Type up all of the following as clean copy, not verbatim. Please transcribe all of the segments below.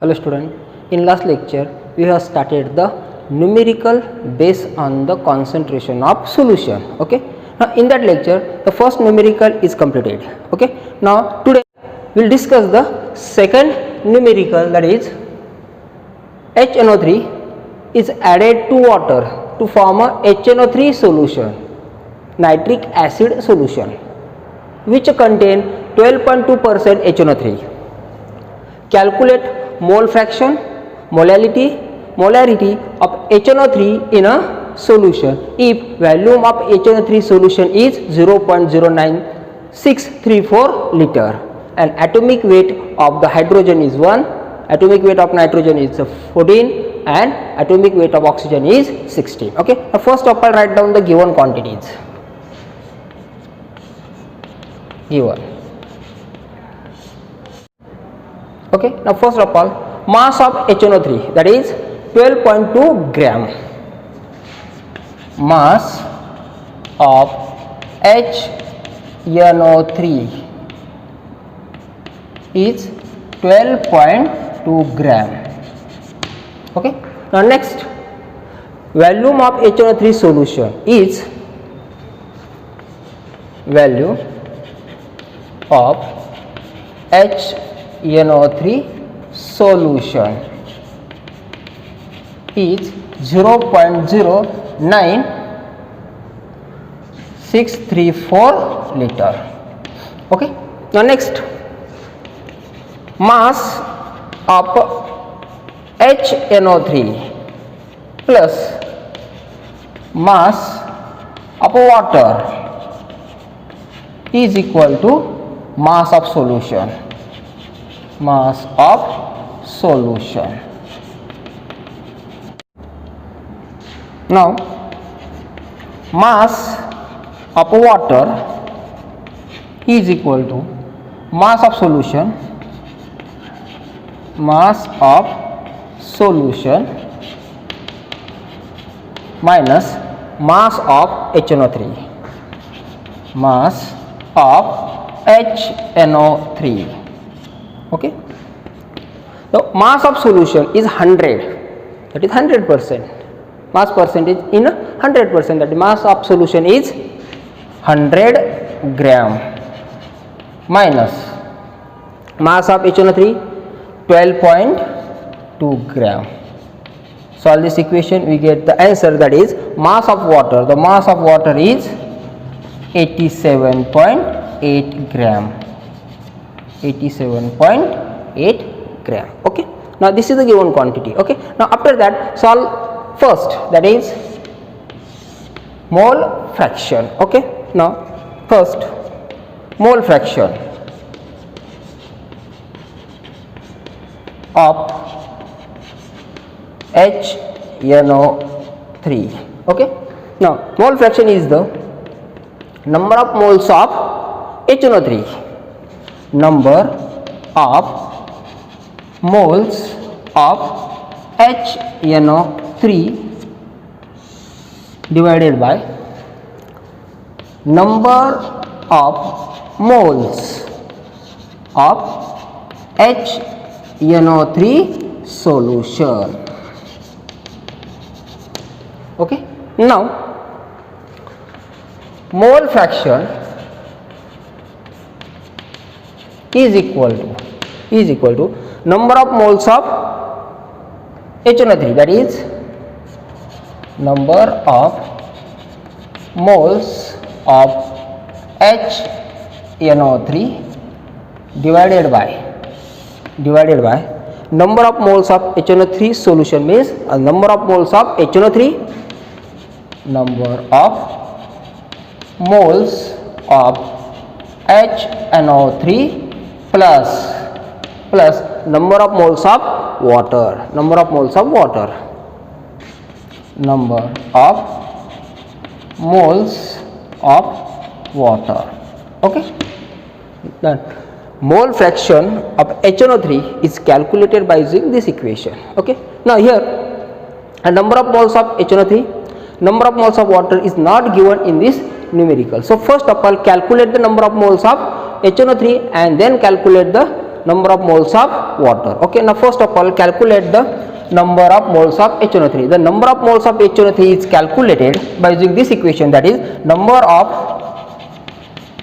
Hello student, in last lecture we have started the numerical based on the concentration of solution. Okay, now in that lecture the first numerical is completed. Okay, now today we will discuss the second numerical, that is HNO3 is added to water to form a HNO3 solution, nitric acid solution, which contain 12.2% HNO3. Calculate mole fraction, molarity of HNO3 in a solution if volume of HNO3 solution is 0.09634 liter and atomic weight of the hydrogen is 1, atomic weight of nitrogen is 14 and atomic weight of oxygen is 16. Okay, now first of all write down the given quantities. Given. Okay, now first of all mass of HNO3, that is 12.2 gram. Mass of HNO3 is 12.2 gram. Okay, now next volume of HNO3 solution is value of HNO3 solution is 0.09634 liter. Okay, now next mass of HNO3 plus mass of water is equal to mass of solution. Mass of solution. Now mass of water is equal to mass of solution, mass of solution minus mass of HNO3, mass of HNO3. Okay, so mass of solution is 100, that is 100%. Mass percentage in 100%, that is mass of solution is 100 gram minus mass of HNO3 12.2 gram. Solve this equation, we get the answer, that is mass of water. The mass of water is 87.8 gram. 87.8 gram. Okay, now this is the given quantity. Okay, now after that solve first, that is mole fraction. Okay, now first mole fraction of HNO3. Okay, now mole fraction is the number of moles of HNO3. Number of moles of HNO3 divided by number of moles of HNO3 solution. Okay, now mole fraction is equal to number of moles of HNO3, that is number of moles of HNO3 divided by number of moles of HNO3 solution, means number of moles of HNO3, number of moles of HNO3 plus number of moles of water, number of moles of water, number of moles of water. Okay, then mole fraction of HNO3 is calculated by using this equation. Okay, now here a number of moles of HNO3, number of moles of water is not given in this numerical. So first of all calculate the number of moles of HNO3 and then calculate the number of moles of water. Okay, now first of all calculate the number of moles of HNO3. The number of moles of HNO3 is calculated by using this equation, that is number of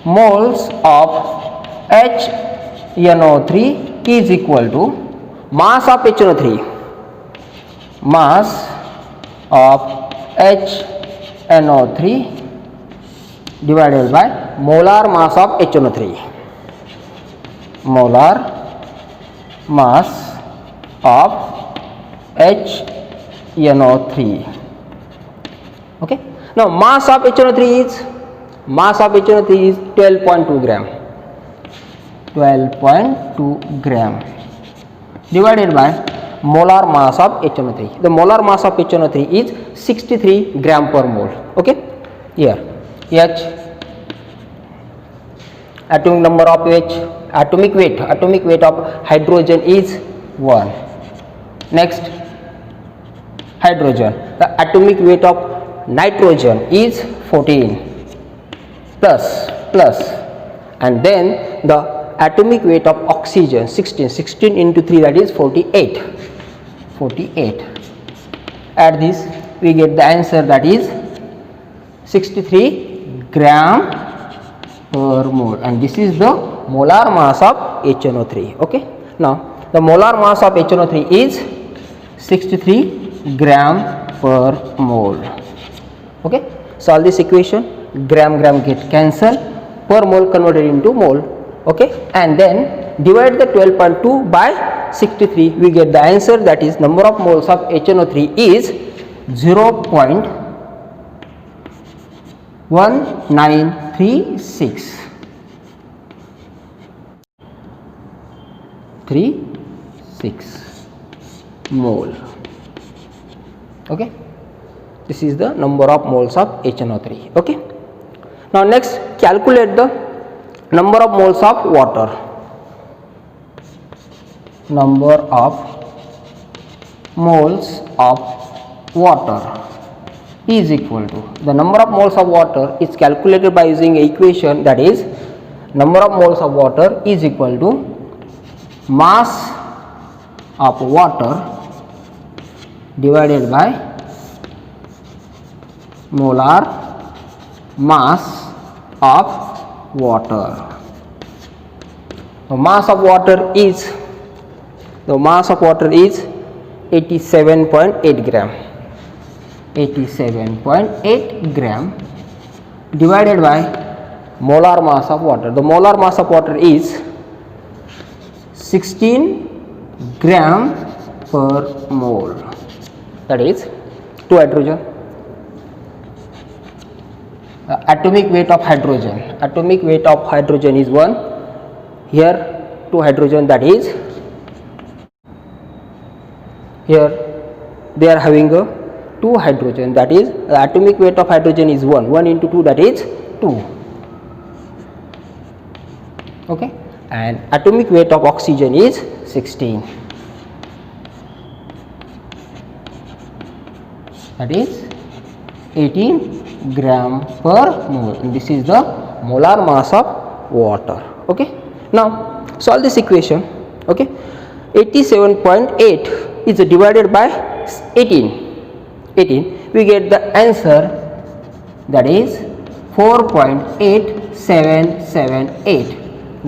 moles of HNO3 is equal to mass of HNO3, mass of HNO3 divided by molar mass of HNO3, molar mass of HNO3. Okay, now mass of HNO3 is 12.2 gram, 12.2 gram divided by molar mass of HNO3. The molar mass of HNO3 is 63 gram per mole. Okay, here H, atomic number of H, atomic weight of hydrogen is 1. Next, hydrogen, the atomic weight of nitrogen is 14 plus, and then the atomic weight of oxygen 16 into 3, that is 48. Add this, we get the answer, that is 63 gram per mole, and this is the molar mass of HNO3. Okay, now the molar mass of HNO3 is 63 gram per mole. Okay, solve this equation, gram get cancelled, per mole converted into mole. Okay, and then divide the 12.2 by 63, we get the answer, that is number of moles of HNO3 is 0.1936 mole. Okay, this is the number of moles of HNO3. Okay, now next calculate the number of moles of water. Number of moles of water is equal to, the number of moles of water is calculated by using an equation, that is number of moles of water is equal to mass of water divided by molar mass of water. The mass of water is 87.8 gram, 87.8 gram divided by molar mass of water. The molar mass of water is 16 gram per mole, that is 2 hydrogen. Atomic weight of hydrogen is 1. Here 2 hydrogen, that is, here they are having a 2 hydrogen, that is the atomic weight of hydrogen is 1 into 2, that is 2. Okay, and atomic weight of oxygen is 16, that is 18 gram per mole, and this is the molar mass of water. Okay, now solve this equation. Okay, 87.8 is divided by 18, we get the answer, that is 4.8778.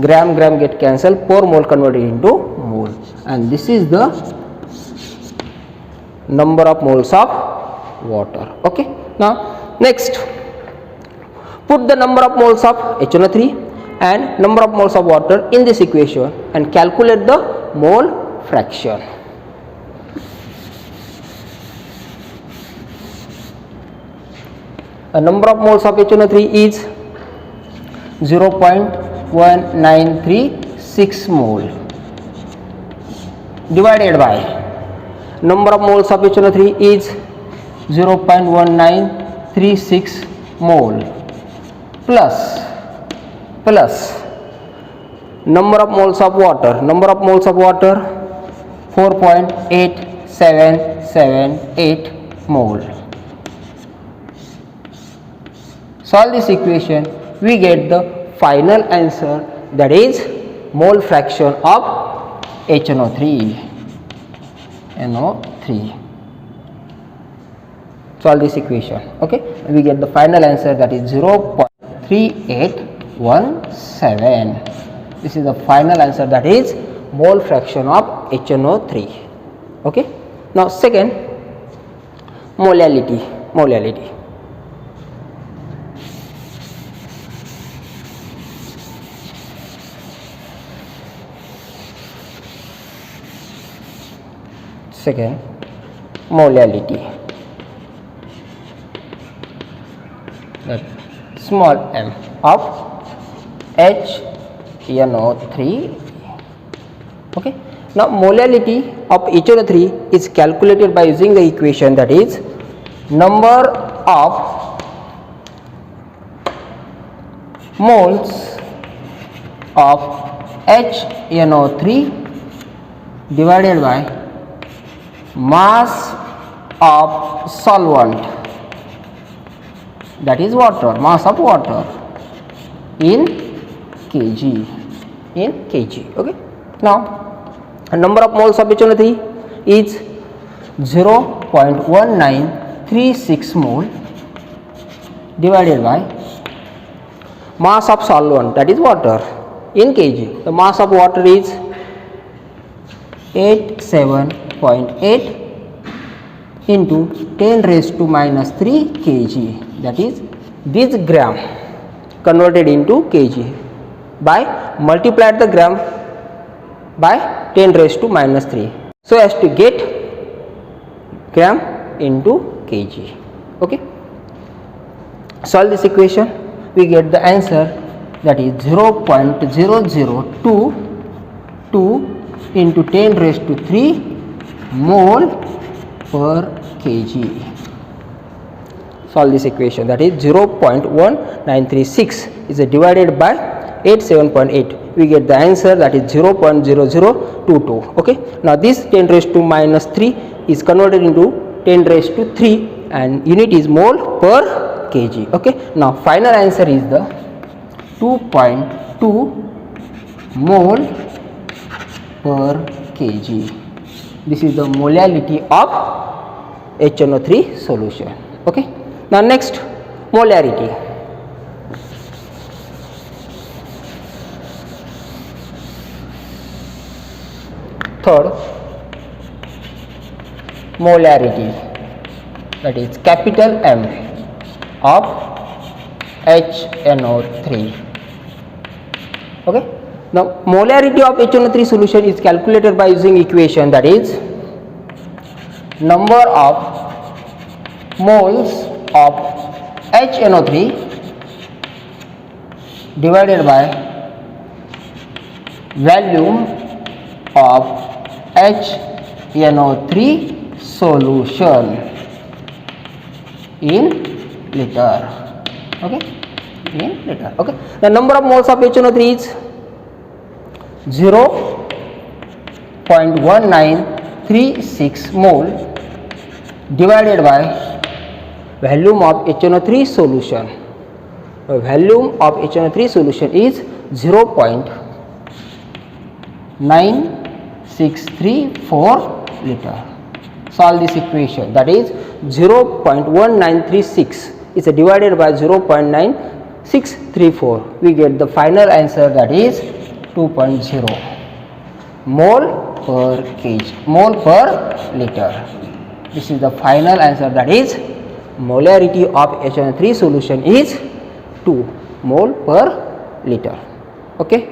gram get cancelled, per mole converted into mole, and this is the number of moles of water. Okay, now next put the number of moles of HNO3 and number of moles of water in this equation and calculate the mole fraction. The number of moles of HNO3 is 0.1936 mole divided by number of moles of HNO3 is 0.1936 mole plus number of moles of water 4.8778 mole. Solve this equation, we get the final answer, that is mole fraction of HNO3. NO3. Solve this equation. Okay, we get the final answer, that is 0.3817. This is the final answer, that is mole fraction of HNO3. Okay, now second, molality. Second, molality. That small m of HNO3. Okay, now molality of HNO3 is calculated by using the equation, that is number of moles of HNO3 divided by mass of solvent, that is water, mass of water in kg. Okay, now number of moles of HNO3 is 0.1936 mole divided by mass of solvent, that is water, in kg. The mass of water is 87.8 into 10 raised to minus 3 kg, that is this gram converted into kg by multiplied the gram by 10 raised to minus 3, so as to get gram into kg. Okay, solve this equation, we get the answer, that is 0.0022 into 10 raised to 3 mole per kg. Solve this equation, that is 0.1936 is divided by 87.8, we get the answer, that is 0.0022. Okay, now this 10 raised to minus 3 is converted into 10 raised to 3 and unit is mole per kg. Okay, now final answer is the 2.2 mole per kg. This is the molality of HNO3 solution. Okay, now next, molarity. Third, molarity, that is capital M of HNO3. Okay, now molarity of HNO3 solution is calculated by using equation, that is number of moles of HNO3 divided by volume of HNO3 solution in liter. Okay, in liter. Okay, the number of moles of HNO3 is 0.1936 mole divided by volume of HNO3 solution. The volume of HNO3 solution is 0.9634 liter. Solve this equation, that is 0.1936 is divided by 0.9634. We get the final answer, that is 2.0 mole per kg, mole per liter. This is the final answer, that is molarity of HNO3 solution is 2 mole per liter. Okay.